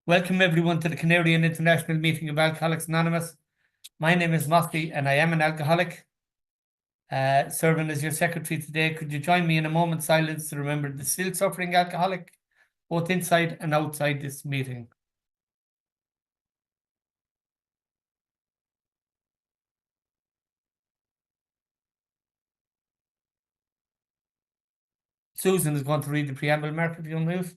Welcome everyone to the Canarian International Meeting of Alcoholics Anonymous. My name is Mosty and I am an alcoholic. Serving as your secretary today, could you join me in a moment's silence to remember the still suffering alcoholic, both inside and outside this meeting? Susan is going to read the preamble. Mark, if you want to move.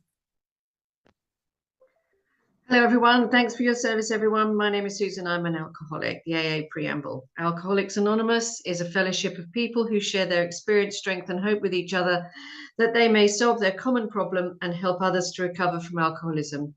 Hello, everyone. Thanks for your service, everyone. My name is Susan. I'm an alcoholic. The AA Preamble. Alcoholics Anonymous is a fellowship of people who share their experience, strength, and hope with each other that they may solve their common problem and help others to recover from alcoholism.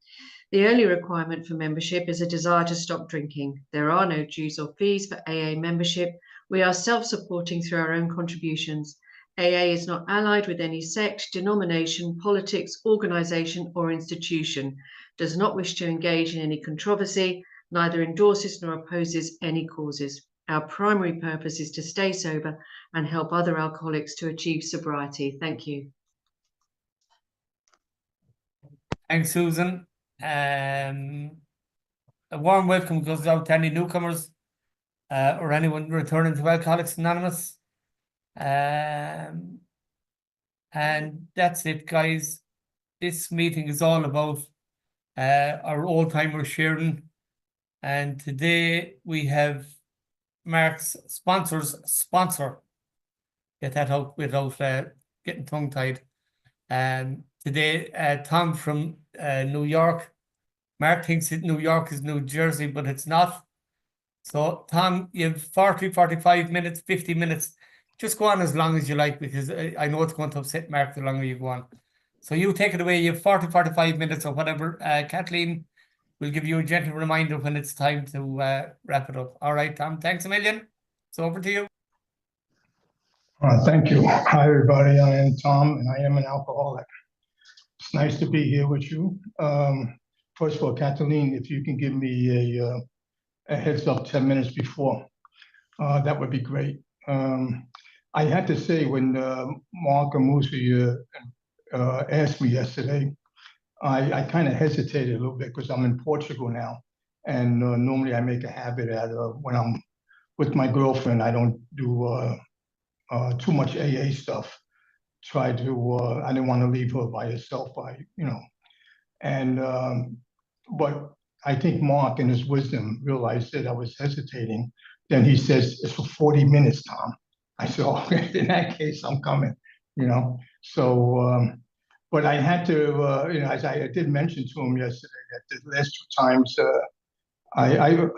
The only requirement for membership is a desire to stop drinking. There are no dues or fees for AA membership. We are self-supporting through our own contributions. AA is not allied with any sect, denomination, politics, organisation, or institution, does not wish to engage in any controversy, neither endorses nor opposes any causes. Our primary purpose is to stay sober and help other alcoholics to achieve sobriety. Thank you. Thanks, Susan. A warm welcome goes out to any newcomers or anyone returning to Alcoholics Anonymous. And that's it, guys. This meeting is all about our old-timer sharing. And today we have Mark's sponsor. Get that out without getting tongue-tied. Today, Tom from New York. Mark thinks that New York is New Jersey, but it's not. So, Tom, you have 40, 45 minutes, 50 minutes. Just go on as long as you like, because I know it's going to upset Mark the longer you go on. So you take it away. You have 40, 45 minutes or whatever. Kathleen will give you a gentle reminder when it's time to wrap it up. All right, Tom, thanks a million. It's over to you. Thank you. Hi, everybody. I am Tom, and I am an alcoholic. It's nice to be here with you. First of all, Kathleen, if you can give me a heads up 10 minutes before, that would be great. I had to say, when Mark Amusi asked me yesterday, I kind of hesitated a little bit because I'm in Portugal now. And normally I make a habit out of when I'm with my girlfriend, I don't do too much AA stuff. I didn't want to leave her by herself, but I think Mark in his wisdom realized that I was hesitating. Then he says, it's for 40 minutes, Tom. I said, oh, in that case, I'm coming, So, but I had to, as I did mention to him yesterday, that the last two times,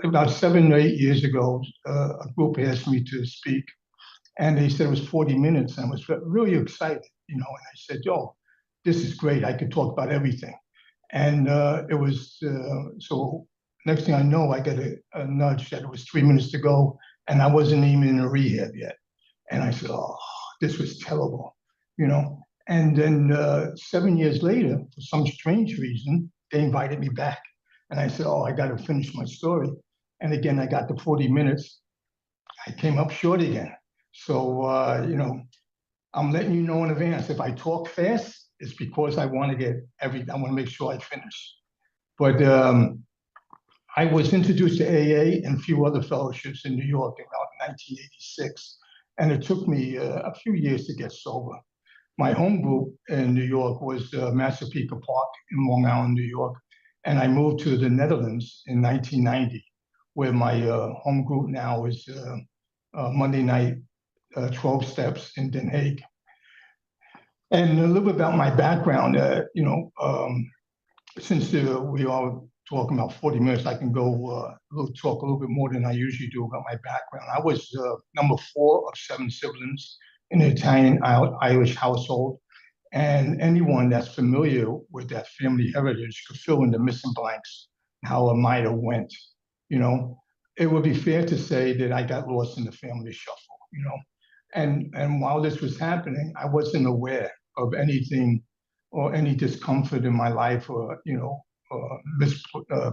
about 7 or 8 years ago, a group asked me to speak, and they said it was 40 minutes, and I was really excited, and I said, yo, this is great. I could talk about everything. And it was, so next thing I know, I get a nudge that it was 3 minutes to go, and I wasn't even in a rehab yet. And I said, oh, this was terrible, And then 7 years later, for some strange reason, they invited me back. And I said, oh, I got to finish my story. And again, I got the 40 minutes. I came up short again. So, I'm letting you know in advance. If I talk fast, it's because I want to I want to make sure I finish. But I was introduced to AA and a few other fellowships in New York in about 1986. And it took me a few years to get sober. My home group in New York was Massapequa Park in Long Island, New York. And I moved to the Netherlands in 1990, where my home group now is Monday night, 12 Steps in Den Haag. And a little bit about my background, since we are talking about 40 minutes, I can go talk a little bit more than I usually do about my background. I was number 4 of 7 siblings in an Italian-Irish household. And anyone that's familiar with that family heritage could fill in the missing blanks, how it might have went. It would be fair to say that I got lost in the family shuffle, And while this was happening, I wasn't aware of anything or any discomfort in my life, or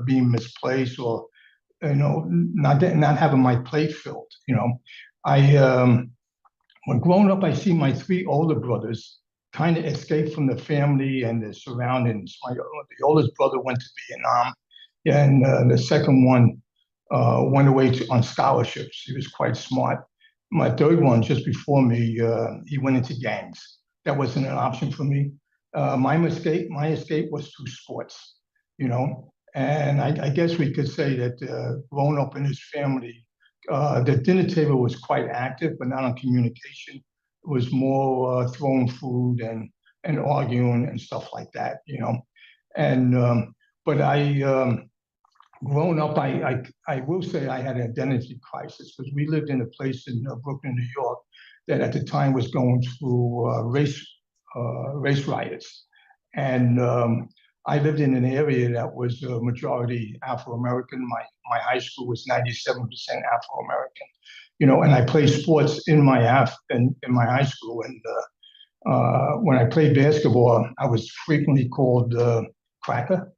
being misplaced, or not having my plate filled. When growing up, I see my 3 older brothers kind of escaped from the family and the surroundings. The oldest brother went to Vietnam, and the second one went away on scholarships. He was quite smart. My third one, just before me, he went into gangs. That wasn't an option for me. My escape was through sports, And I guess we could say that growing up in his family, the dinner table was quite active, but not on communication. It was more throwing food and arguing and stuff like that, And but growing up, I will say I had an identity crisis because we lived in a place in Brooklyn, New York, that at the time was going through race riots, and I lived in an area that was majority Afro-American. My high school was 97% Afro-American, and I played sports in my high school. And when I played basketball, I was frequently called cracker,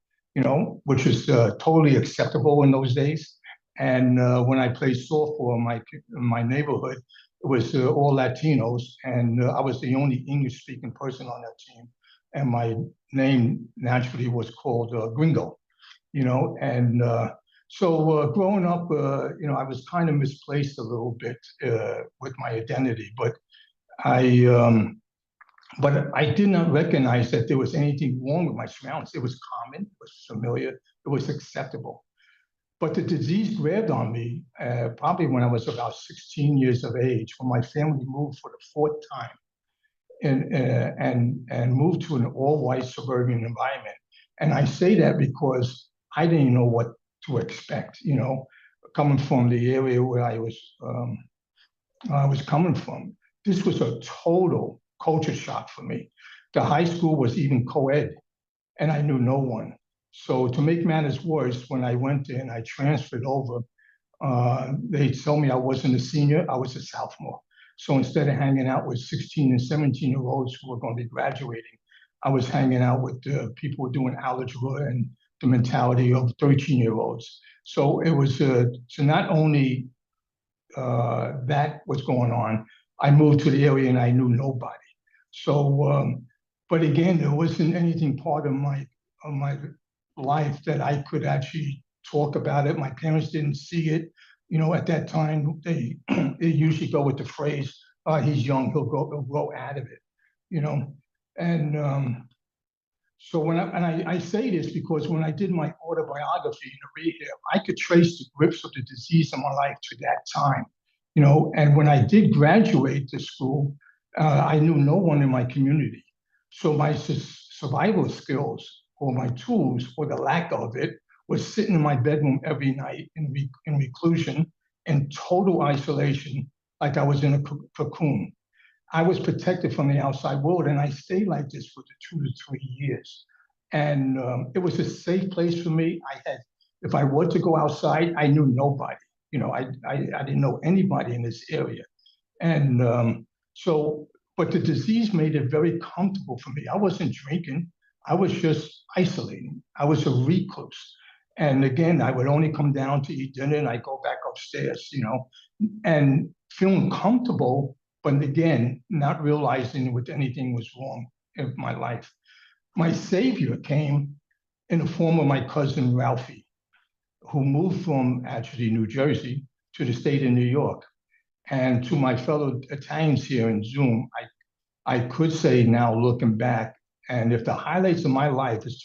which was totally acceptable in those days. And when I played softball in my neighborhood, it was all Latinos, and I was the only English-speaking person on that team. And my name naturally was called Gringo, And so growing up, I was kind of misplaced a little bit with my identity, but I did not recognize that there was anything wrong with my surroundings. It was common, it was familiar, it was acceptable. But the disease grabbed on me probably when I was about 16 years of age, when my family moved for the fourth time and moved to an all-white suburban environment. And I say that because I didn't know what to expect, coming from the area where I was coming from. This was a total culture shock for me. The high school was even co-ed, and I knew no one. So to make matters worse, when I went there and I transferred over, they told me I wasn't a senior, I was a sophomore. So instead of hanging out with 16 and 17-year-olds who were going to be graduating, I was hanging out with people who were doing algebra and the mentality of 13-year-olds. So it was so not only that was going on, I moved to the area and I knew nobody. So, but again, there wasn't anything part of my life that I could actually talk about it. My parents didn't see it. At that time, they usually go with the phrase, he's young, he'll grow out of it, And so when I say this because when I did my autobiography in the rehab, I could trace the grips of the disease in my life to that time, And when I did graduate to school, I knew no one in my community. So my survival skills or my tools, or the lack of it, was sitting in my bedroom every night in reclusion, in total isolation, like I was in a cocoon. I was protected from the outside world, and I stayed like this for the 2 to 3 years. And it was a safe place for me. If I were to go outside, I knew nobody. I didn't know anybody in this area. And but the disease made it very comfortable for me. I wasn't drinking. I was just isolating. I was a recluse. And again, I would only come down to eat dinner and I'd go back upstairs, and feeling comfortable, but again, not realizing what anything was wrong in my life. My savior came in the form of my cousin Ralphie, who moved from actually New Jersey to the state of New York. And to my fellow Italians here in Zoom, I could say now, looking back, and if the highlights of my life is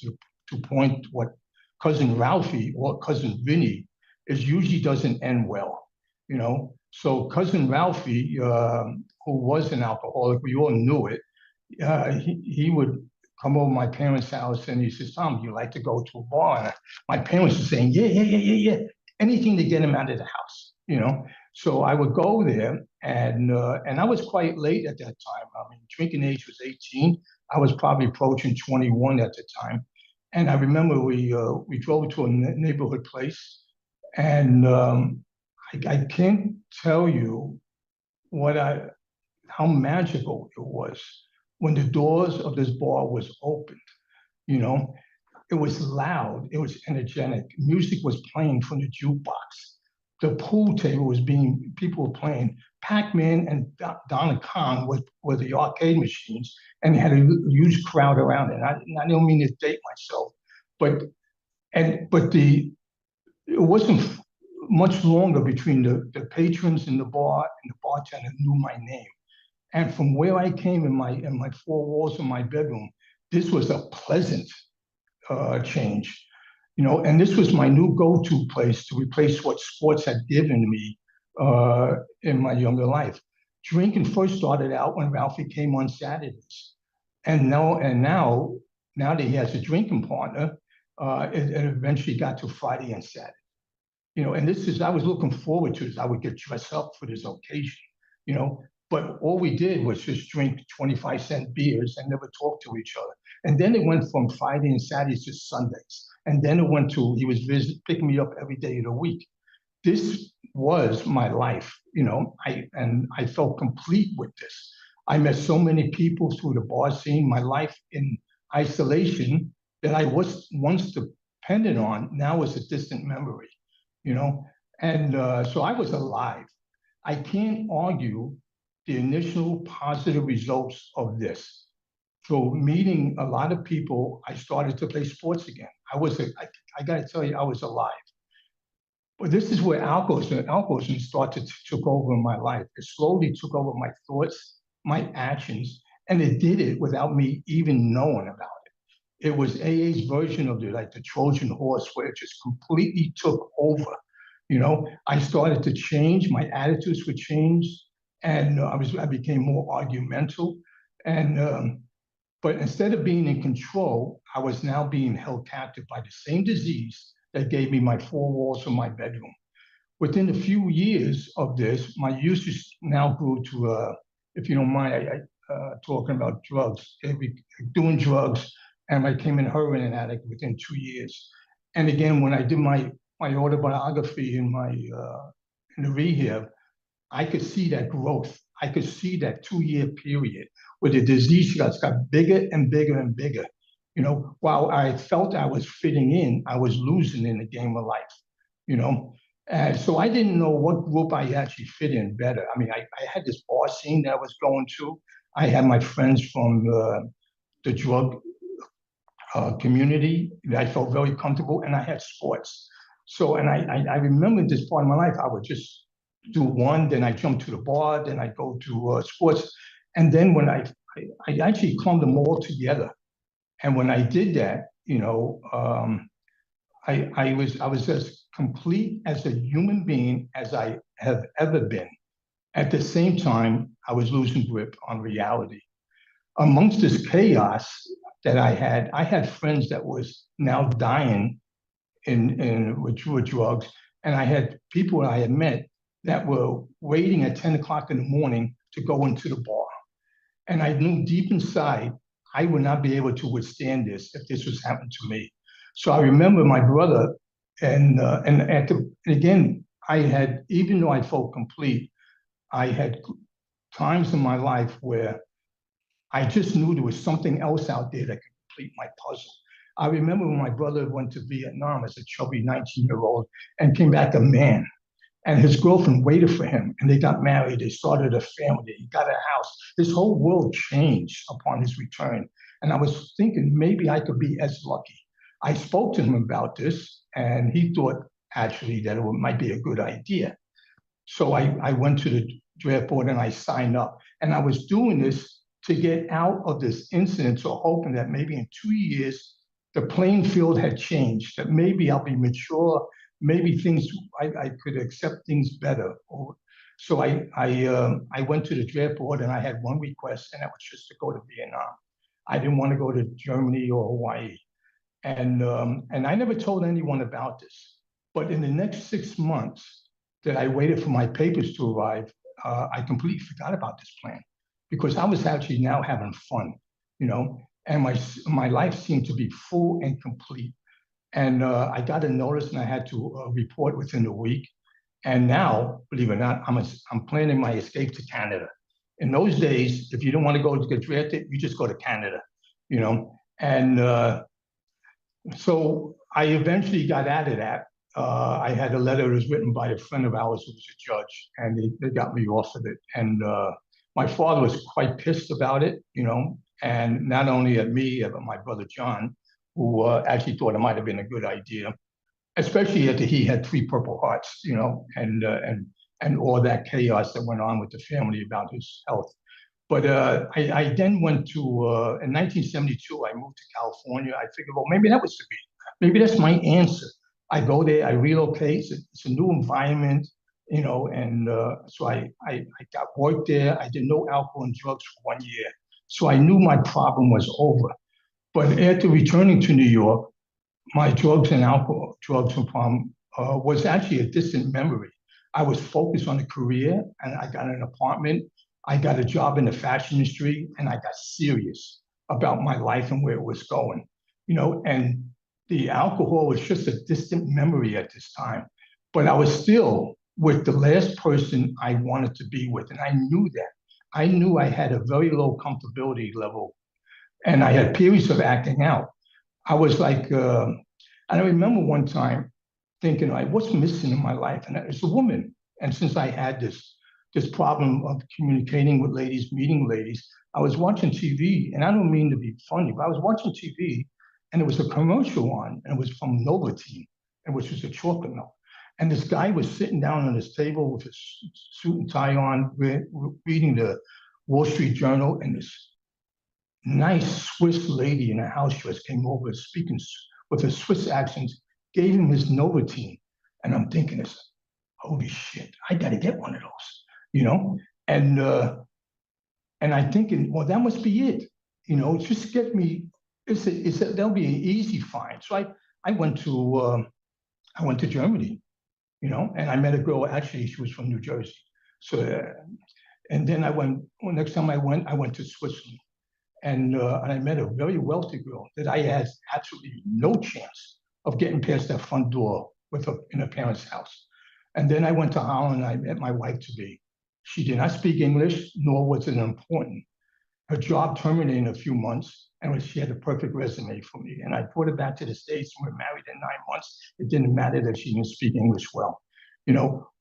to point what cousin Ralphie or cousin Vinny is, usually doesn't end well, So cousin Ralphie, who was an alcoholic, we all knew it. He would come over my parents' house and he says, "Tom, do you like to go to a bar?" And my parents were saying, yeah, anything to get him out of the house, So I would go there, and I was quite late at that time. I mean, drinking age was 18. I was probably approaching 21 at the time. And I remember we drove to a neighborhood place, and I can't tell you how magical it was when the doors of this bar was opened. It was loud, it was energetic. Music was playing from the jukebox. The pool table people were playing Pac-Man and Donna Kong were the arcade machines, and they had a huge crowd around it. I don't mean to date myself, but it wasn't much longer between the patrons in the bar and the bartender knew my name. And from where I came in my four walls of my bedroom, this was a pleasant change, you know. And this was my new go-to place to replace what sports had given me in my younger life. Drinking first started out when Ralphie came on Saturdays, and now that he has a drinking partner, it eventually got to Friday and Saturday. You know, and I was looking forward to this. I would get dressed up for this occasion, you know, but all we did was just drink 25-cent beers and never talk to each other. And then it went from Friday and Saturdays to Sundays. And then it went to, he was picking me up every day of the week. This was my life, you know, I felt complete with this. I met so many people through the bar scene. My life in isolation that I was once dependent on now is a distant memory, you know? And so I was alive. I can't argue the initial positive results of this. So meeting a lot of people, I started to play sports again. I gotta tell you, I was alive. But this is where alcoholism started to took over in my life. It slowly took over my thoughts, my actions, and it did it without me even knowing about it. It was AA's version of the Trojan horse, where it just completely took over. You know, I started to change, my attitudes would change, and I became more argumental. And but instead of being in control, I was now being held captive by the same disease that gave me my four walls of my bedroom. Within a few years of this, my usage now grew to, if you don't mind, talking about drugs, doing drugs, and I became a heroin addict within 2 years. And again, when I did my autobiography in the rehab, I could see that growth. I could see that 2-year period where the disease got bigger and bigger and bigger. You know, while I felt I was fitting in, I was losing in the game of life, you know. And so I didn't know what group I actually fit in better. I mean, I had this bar scene that I was going to. I had my friends from the drug community that I felt very comfortable, and I had sports. So, and I remember this part of my life, I would just do one, then I jump to the bar, then I go to sports. And then when I actually clumped them all together. And when I did that, you know, I was as complete as a human being as I have ever been. At the same time, I was losing grip on reality. Amongst this chaos that I had friends that was now dying with drugs, and I had people I had met that were waiting at 10 o'clock in the morning to go into the bar. And I knew deep inside I would not be able to withstand this if this was happening to me. So I remember my brother, and again, I had, even though I felt complete, I had times in my life where I just knew there was something else out there that could complete my puzzle. I remember when my brother went to Vietnam as a chubby 19-year-old and came back a man. And his girlfriend waited for him, and they got married. They started a family. He got a house. His whole world changed upon his return. And I was thinking maybe I could be as lucky. I spoke to him about this, and he thought actually that it might be a good idea. So I went to the draft board and I signed up. And I was doing this to get out of this incident, so hoping that maybe in 2 years, the playing field had changed, that maybe I'll be mature, maybe I could accept things better. So I went to the draft board and I had one request, and that was just to go to Vietnam. I didn't want to go to Germany or Hawaii. And I never told anyone about this. But in the next 6 months that I waited for my papers to arrive, I completely forgot about this plan because I was actually now having fun, you know, and my life seemed to be full and complete. And I got a notice and I had to report within a week. And now, believe it or not, I'm planning my escape to Canada. In those days, if you don't want to go to get drafted, you just go to Canada, you know. And so I eventually got out of that I had a letter that was written by a friend of ours who was a judge, and they got me off of it. And my father was quite pissed about it, and not only at me, but my brother John, who actually thought it might have been a good idea, especially after he had 3 Purple Hearts, and all that chaos that went on with the family about his health. But I then went to, in 1972, I moved to California. I figured, well, maybe that was the reason. Maybe that's my answer. I go there, I relocate. It's a new environment, and so I got work there. I did no alcohol and drugs for 1 year. So I knew my problem was over. But after returning to New York, my drugs and problem was actually a distant memory. I was focused on a career, and I got an apartment. I got a job in the fashion industry, and I got serious about my life and where it was going, and the alcohol was just a distant memory at this time. But I was still with the last person I wanted to be with, and I knew that. I knew I had a very low comfortability level, and I had periods of acting out. I was like, I remember one time thinking, like, what's missing in my life? And it's a woman. And since I had this problem of communicating with ladies, meeting ladies, I was watching TV, and I don't mean to be funny, but I was watching TV, and there was a commercial on, and it was from Novocaine, which was a chocolate milk. And this guy was sitting down on his table with his suit and tie on, reading the Wall Street Journal, and this nice Swiss lady in a house dress came over speaking with a Swiss accent, gave him his Novocaine. And I'm thinking, holy shit, I got to get one of those, and I'm thinking, well, that must be it, just get me. That'll be an easy find. So I went to Germany, and I met a girl. Actually, she was from New Jersey. So, and then next time I went to Switzerland, and I met a very wealthy girl that I had absolutely no chance of getting past that front door in her parents' house. And then I went to Holland, and I met my wife-to-be. She did not speak English, nor was it important. Her job terminated in a few months, and she had the perfect resume for me. And I brought her back to the States, and we're married in 9 months. It didn't matter that she didn't speak English well.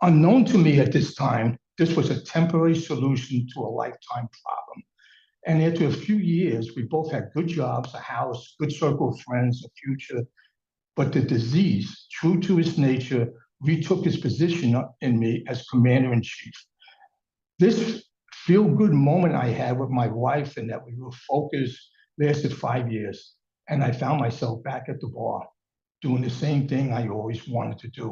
Unknown to me at this time, this was a temporary solution to a lifetime problem. And after a few years, we both had good jobs, a house, good circle of friends, a future. But the disease, true to its nature, retook its position in me as commander-in-chief. This feel-good moment I had with my wife, and that we were focused, lasted 5 years. And I found myself back at the bar, doing the same thing I always wanted to do.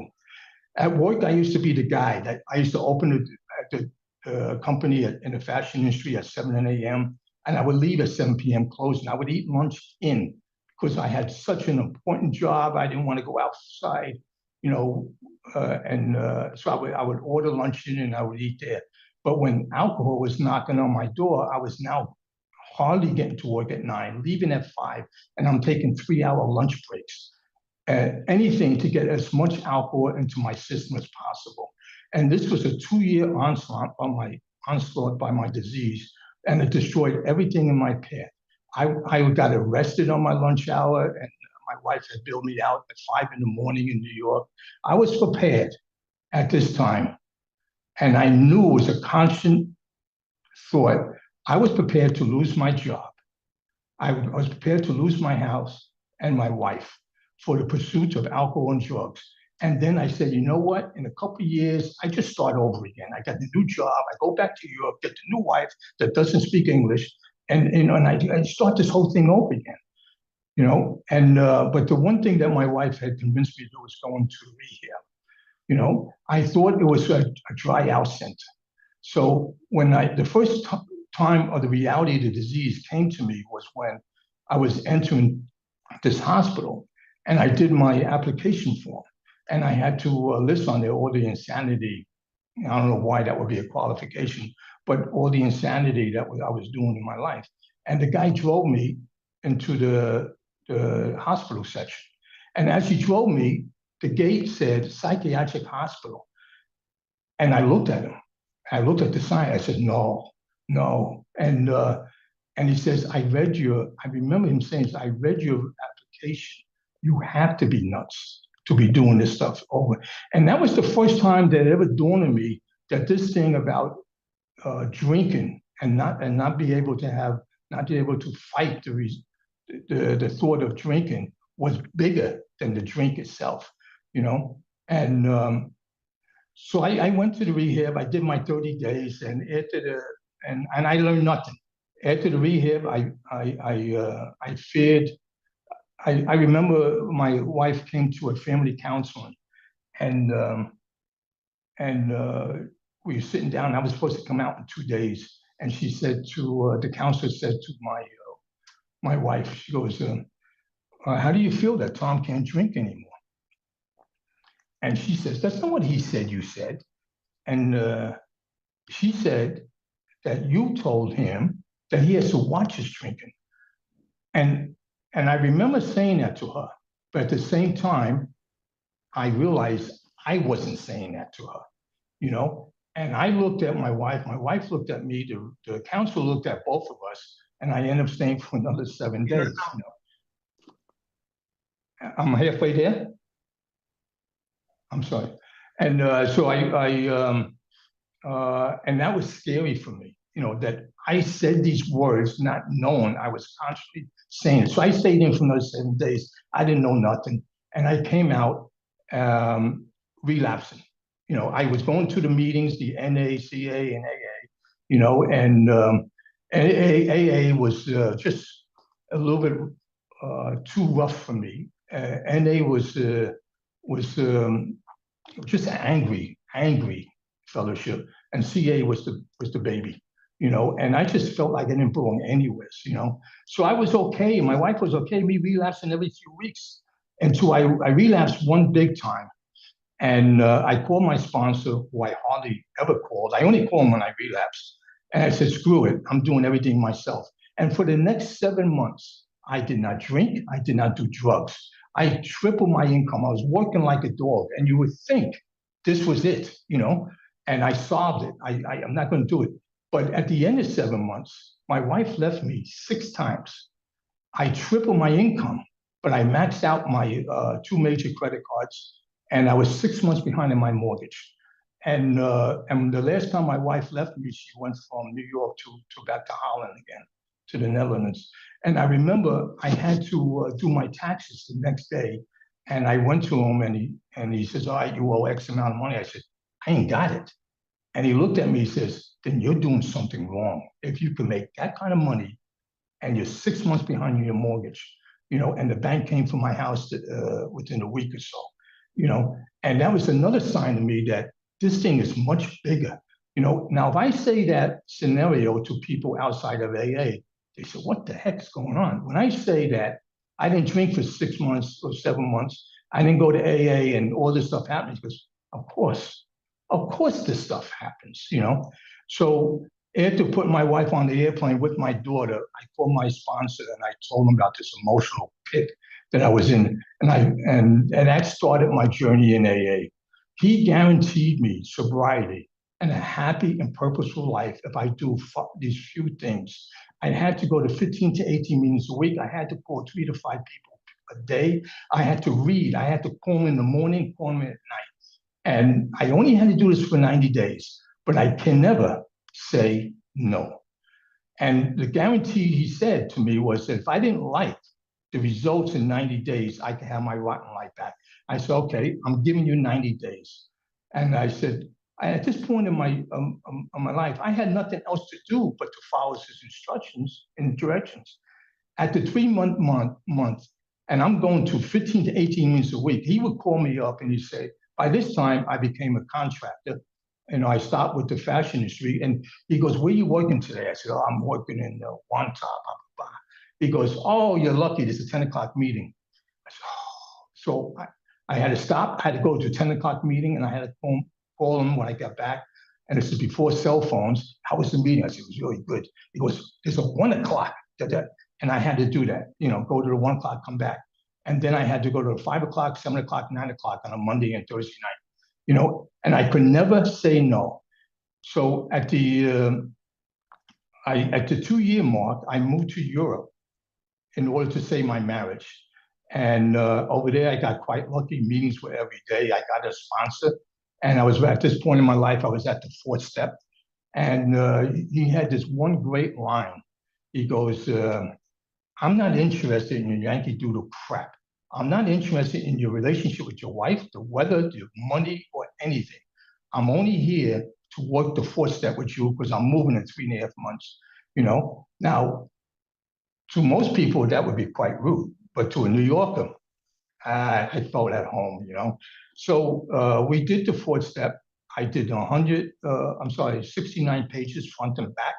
At work, I used to be the guy that I used to open the company in the fashion industry at 7 a.m. and I would leave at 7 p.m. closing. I would eat lunch in because I had such an important job. I didn't want to go outside, so I would order lunch in and I would eat there. But when alcohol was knocking on my door, I was now hardly getting to work at 9, leaving at 5, and I'm taking 3-hour lunch breaks. Anything to get as much alcohol into my system as possible. And this was a 2-year onslaught by my disease, and it destroyed everything in my path. I got arrested on my lunch hour, and my wife had bailed me out at 5 in the morning in New York. I was prepared at this time, and I knew it was a constant thought. I was prepared to lose my job. I was prepared to lose my house and my wife for the pursuit of alcohol and drugs. And then I said, you know what? In a couple of years, I just start over again. I got the new job. I go back to Europe, get the new wife that doesn't speak English, and I start this whole thing over again. But the one thing that my wife had convinced me to do was going to rehab. I thought it was a dry out center. So when the first time of the reality of the disease came to me was when I was entering this hospital, and I did my application form, and I had to list on there all the insanity. I don't know why that would be a qualification, but all the insanity that I was doing in my life. And the guy drove me into the hospital section. And as he drove me, the gate said psychiatric hospital. And I looked at him. I looked at the sign. I said, no. And he says, I remember him saying, I read your application. You have to be nuts. to be doing this stuff over. And that was the first time that it ever dawned on me that this thing about drinking and not be able to fight the thought of drinking was bigger than the drink itself, And so I went to the rehab. I did my 30 days, and and I learned nothing. After the rehab, I feared. I remember my wife came to a family counseling, and we were sitting down. I was supposed to come out in 2 days, and she said to the counselor said to my wife, she goes, "How do you feel that Tom can't drink anymore?" And she says, "That's not what he said. You said." And she said that you told him that he has to watch his drinking. And I remember saying that to her, but at the same time, I realized I wasn't saying that to her, And I looked at my wife looked at me, the counselor looked at both of us, and I ended up staying for another 7 days. I'm halfway there. I'm sorry. And so and that was scary for me, that I said these words not knowing I was constantly saying it. So I stayed in for another 7 days. I didn't know nothing. And I came out relapsing. I was going to the meetings, the NA, CA, and AA, and AA was just a little bit too rough for me. NA was just angry fellowship, and CA was the baby, and I just felt like I didn't belong anywhere, So I was okay. My wife was okay, me relapsing every few weeks until I relapsed one big time. And I called my sponsor, who I hardly ever called. I only call him when I relapsed. And I said, screw it, I'm doing everything myself. And for the next 7 months, I did not drink, I did not do drugs. I tripled my income. I was working like a dog. And you would think this was it, and I solved it. I'm not going to do it. But at the end of 7 months, my wife left me 6 times. I tripled my income, but I maxed out my 2 major credit cards, and I was 6 months behind in my mortgage. And the last time my wife left me, she went from New York to back to Holland again, to the Netherlands. And I remember I had to do my taxes the next day. And I went to him, and he says, all right, you owe X amount of money. I said, I ain't got it. And he looked at me, he says, then you're doing something wrong. If you can make that kind of money and you're 6 months behind in your mortgage, and the bank came for my house within a week or so, and that was another sign to me that this thing is much bigger. Now, if I say that scenario to people outside of AA, they say, what the heck is going on? When I say that I didn't drink for 6 months or 7 months, I didn't go to AA and all this stuff happens, because of course this stuff happens, So after putting my wife on the airplane with my daughter, I called my sponsor and I told him about this emotional pit that I was in. And that started my journey in AA. He guaranteed me sobriety and a happy and purposeful life if I do these few things. I had to go to 15 to 18 meetings a week. I had to call 3 to 5 people a day. I had to read. I had to call them in the morning, call them at night. And I only had to do this for 90 days, but I can never say no. And the guarantee he said to me was that if I didn't like the results in 90 days, I could have my rotten life back. I said, okay, I'm giving you 90 days. And I said, at this point in my life, I had nothing else to do but to follow his instructions and directions. At the 3-month, and I'm going to 15 to 18 minutes a week, he would call me up and he'd say, by this time, I became a contractor. I stopped with the fashion industry. And he goes, where are you working today? I said, oh, I'm working in Wanta. He goes, oh, you're lucky. There's a 10 o'clock meeting. I said, oh. So I had to stop. I had to go to a 10 o'clock meeting, and I had to call him when I got back. And this is before cell phones. How was the meeting? I said, it was really good. He goes, there's a 1 o'clock. And I had to do that, go to the 1 o'clock, come back. And then I had to go to 5 o'clock, 7 o'clock, 9 o'clock on a Monday and Thursday night, and I could never say no. So at the 2-year mark, I moved to Europe in order to save my marriage. And over there, I got quite lucky. Meetings were every day. I got a sponsor. And I was at this point in my life, I was at the 4th step. And he had this one great line. He goes, I'm not interested in your Yankee Doodle crap. I'm not interested in your relationship with your wife, the weather, your money, or anything. I'm only here to work the 4th step with you because I'm moving in 3.5 months. Now, to most people, that would be quite rude, but to a New Yorker, I felt at home, So we did the 4th step. I did 69 pages front and back.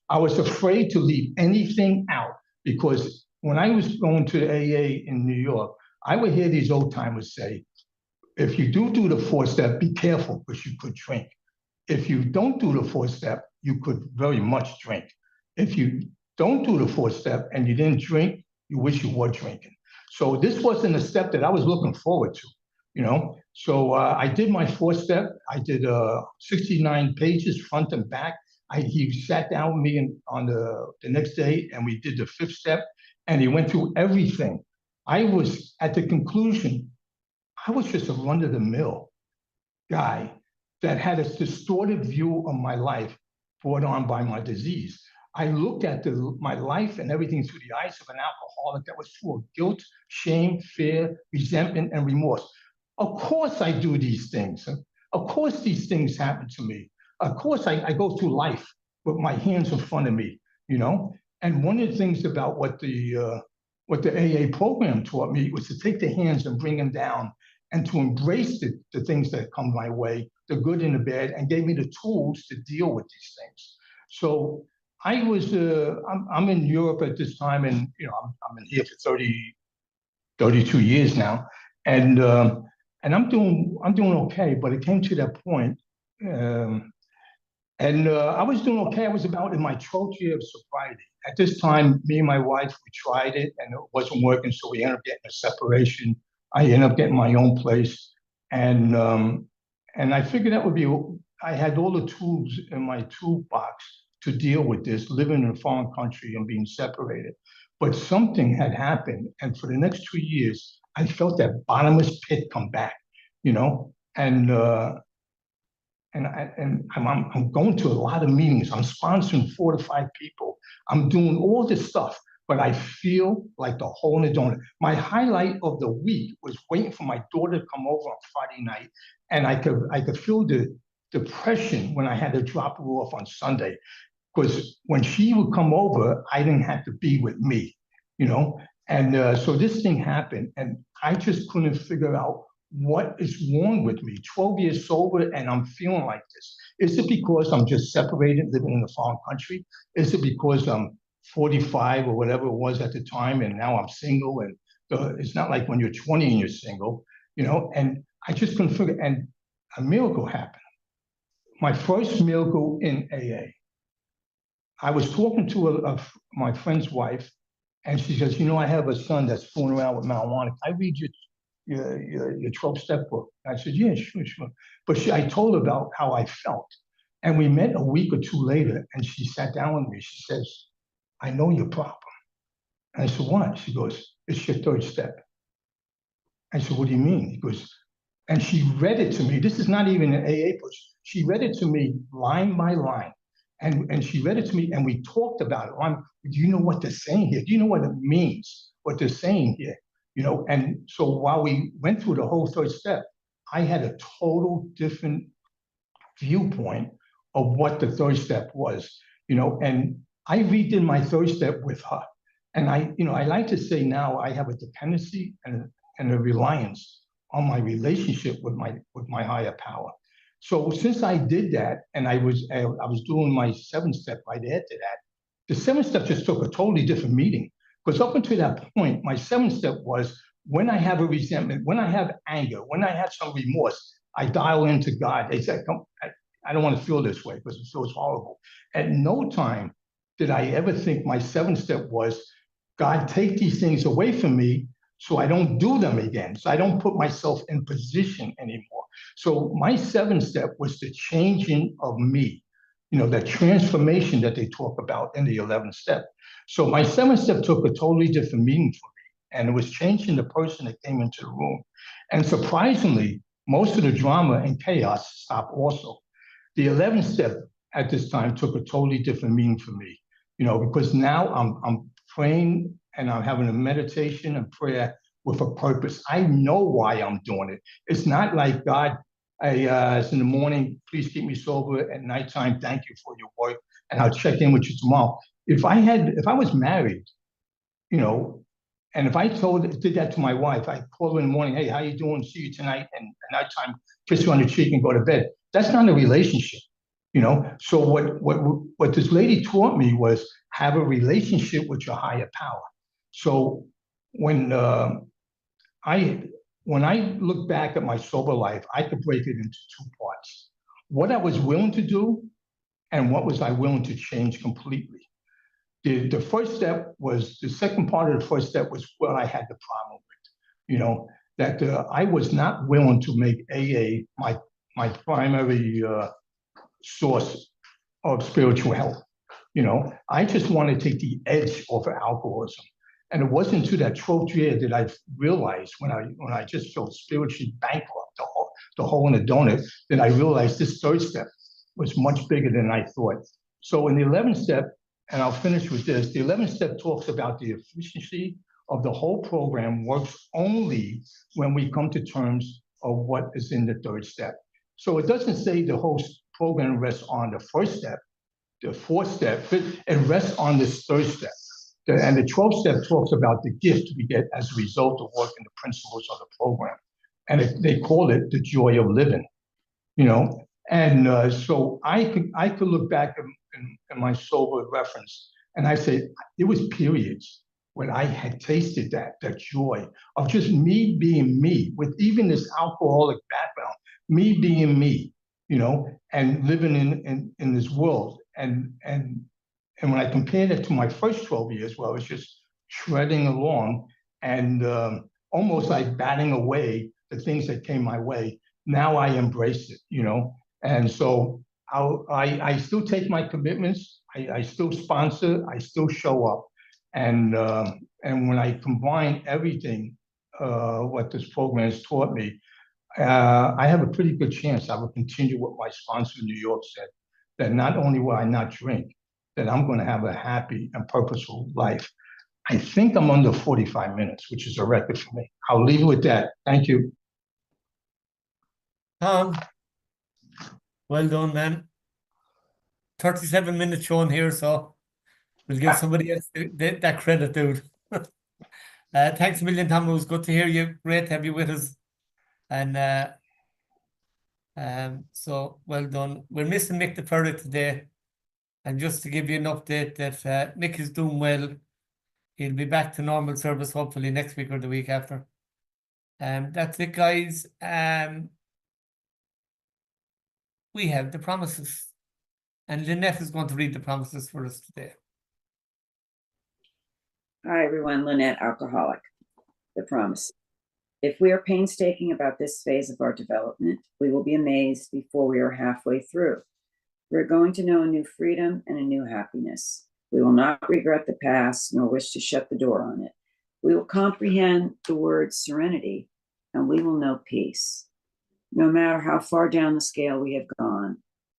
I was afraid to leave anything out because when I was going to the AA in New York, I would hear these old timers say, if you do the 4th step, be careful because you could drink. If you don't do the 4th step, you could very much drink. If you don't do the 4th step and you didn't drink, you wish you were drinking. So this wasn't a step that I was looking forward to, So I did my 4th step. I did 69 pages front and back. He sat down with me on the next day and we did the 5th step and he went through everything. I was at the conclusion, I was just a run-of-the-mill guy that had a distorted view of my life brought on by my disease. I looked at my life and everything through the eyes of an alcoholic that was full of guilt, shame, fear, resentment, and remorse. Of course I do these things. Of course these things happen to me. Of course I go through life with my hands in front of me, And one of the things about what the AA program taught me was to take the hands and bring them down and to embrace the things that come my way, the good and the bad, and gave me the tools to deal with these things. So I'm in Europe at this time, and I'm in here for 32 years now, and I'm doing okay. But it came to that point, I was doing okay. I was about in my 12th year of sobriety. At this time, me and my wife, we tried it, and it wasn't working, so we ended up getting a separation. I ended up getting my own place, and I figured that would be. I had all the tools in my toolbox to deal with this, living in a foreign country and being separated. But something had happened, and for the next 2 years, I felt that bottomless pit come back, and I'm going to a lot of meetings. I'm sponsoring 4 to 5 people. I'm doing all this stuff, but I feel like the hole in the donut. My highlight of the week was waiting for my daughter to come over on Friday night, and I could feel the depression when I had to drop her off on Sunday, because when she would come over, I didn't have to be with me, And so this thing happened, and I just couldn't figure out what is wrong with me. 12 years sober, and I'm feeling like this. Is it because I'm just separated, living in a foreign country? Is it because I'm 45 or whatever it was at the time, and now I'm single? And it's not like when you're 20 and you're single, And I just couldn't figure. And a miracle happened. My first miracle in AA. I was talking to my friend's wife, and she says, I have a son that's fooling around with marijuana. I read your 12-step book. I said, yeah, sure. But I told her about how I felt. And we met a week or two later, and she sat down with me. She says, I know your problem. And I said, what? She goes, it's your 3rd step. I said, what do you mean? He goes, and she read it to me. This is not even an AA push. She read it to me line by line. And she read it to me, and we talked about it. Do you know what they're saying here? Do you know what it means, what they're saying here? And so while we went through the whole 3rd step, I had a total different viewpoint of what the 3rd step was, and I redid my 3rd step with her. And I like to say now I have a dependency and a reliance on my relationship with my higher power. So since I did that, and I was doing my 7th step right after that, the 7th step just took a totally different meaning. Because up until that point, my 7th step was when I have a resentment, when I have anger, when I have some remorse, I dial into God. They said, I don't want to feel this way because it feels horrible. At no time did I ever think my 7th step was, God, take these things away from me so I don't do them again. So I don't put myself in position anymore. So my 7th step was the changing of me, that transformation that they talk about in the 11th step. So my 7th step took a totally different meaning for me. and it was changing the person that came into the room. And surprisingly, most of the drama and chaos stopped also. The 11th step at this time took a totally different meaning for me, because now I'm praying and I'm having a meditation and prayer with a purpose. I know why I'm doing it. It's not like, God, it's in the morning, please keep me sober. At nighttime, thank you for your work, and I'll check in with you tomorrow. If I was married, and if I did that to my wife, I call her in the morning, hey, how you doing? See you tonight. And at nighttime, kiss her on the cheek and go to bed. That's not a relationship, So what this lady taught me was have a relationship with your higher power. So when I look back at my sober life, I could break it into two parts. What I was willing to do and what was I willing to change completely. The first step was, the second part of the first step was what I had the problem with, that I was not willing to make AA my primary source of spiritual health. I just wanted to take the edge off of alcoholism. And it wasn't until that 12th year that I realized, when I just felt spiritually bankrupt, the hole in the donut, that I realized this third step was much bigger than I thought. So in the 11th step, and I'll finish with this, the 11th step talks about the efficiency of the whole program works only when we come to terms of what is in the third step. So it doesn't say the whole program rests on the first step, the fourth step, but it rests on this third step. And the 12th step talks about the gift we get as a result of working the principles of the program. And they call it the joy of living, And so I could look back in my sober reference, and I say it was periods when I had tasted that joy of just me being me, with even this alcoholic background, me being me, and living in this world. And when I compared it to my first 12 years, where I was just shredding along and almost like batting away the things that came my way, now I embrace it, And so I still take my commitments. I still sponsor. I still show up. And when I combine everything, what this program has taught me, I have a pretty good chance I will continue what my sponsor in New York said, that not only will I not drink, that I'm going to have a happy and purposeful life. I think I'm under 45 minutes, which is a record for me. I'll leave it with that. Thank you. Well done, man. 37 minutes shown here, so we'll give somebody else that credit, dude. Thanks a million, Tom. It was good to hear you. Great to have you with us. And so well done. We're missing Mick the Ferret today. And just to give you an update that Mick is doing well. He'll be back to normal service hopefully next week or the week after. That's it, guys. We have the promises. And Lynette is going to read the promises for us today. Hi, everyone. Lynette, alcoholic. The promise. If we are painstaking about this phase of our development, we will be amazed before we are halfway through. We're going to know a new freedom and a new happiness. We will not regret the past nor wish to shut the door on it. We will comprehend the word serenity, and we will know peace. No matter how far down the scale we have gone,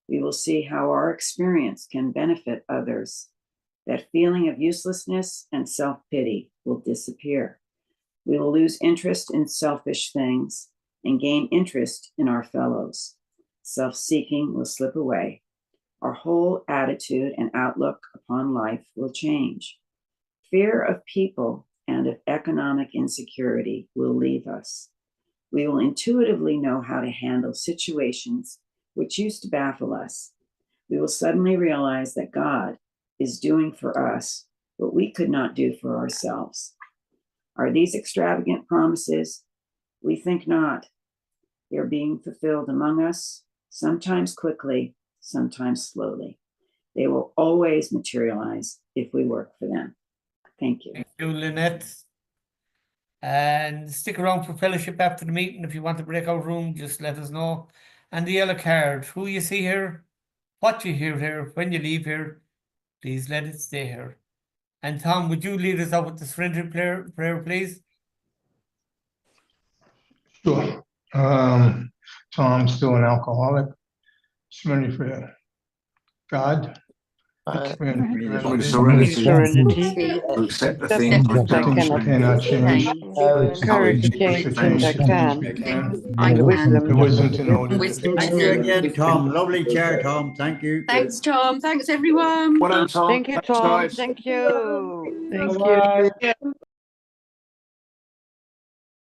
we will see how our experience can benefit others. That feeling of uselessness and self-pity will disappear. We will lose interest in selfish things and gain interest in our fellows. Self-seeking will slip away. Our whole attitude and outlook upon life will change. Fear of people and of economic insecurity will leave us. We will intuitively know how to handle situations which used to baffle us. We will suddenly realize that God is doing for us what we could not do for ourselves. Are these extravagant promises? We think not. They are being fulfilled among us, sometimes quickly, sometimes slowly. They will always materialize if we work for them. Thank you. Thank you, Lynette. And stick around for fellowship after the meeting. If you want the breakout room, just let us know. And the yellow card, who you see here, what you hear here, when you leave here, please let it stay here. And Tom, would you lead us out with the surrender prayer, please? Sure. Tom's still an alcoholic. Serenity for God. Serenity. To accept the things The things I cannot change. Courage to change the things I can. The wisdom to know the difference. Thank you again, Tom. Lovely chair, Tom. Thank you. Thanks, Tom. Thanks, everyone. Well done, Tom. Thank you, Thanks, Tom. guys. Thank you. Thank you. Bye-bye.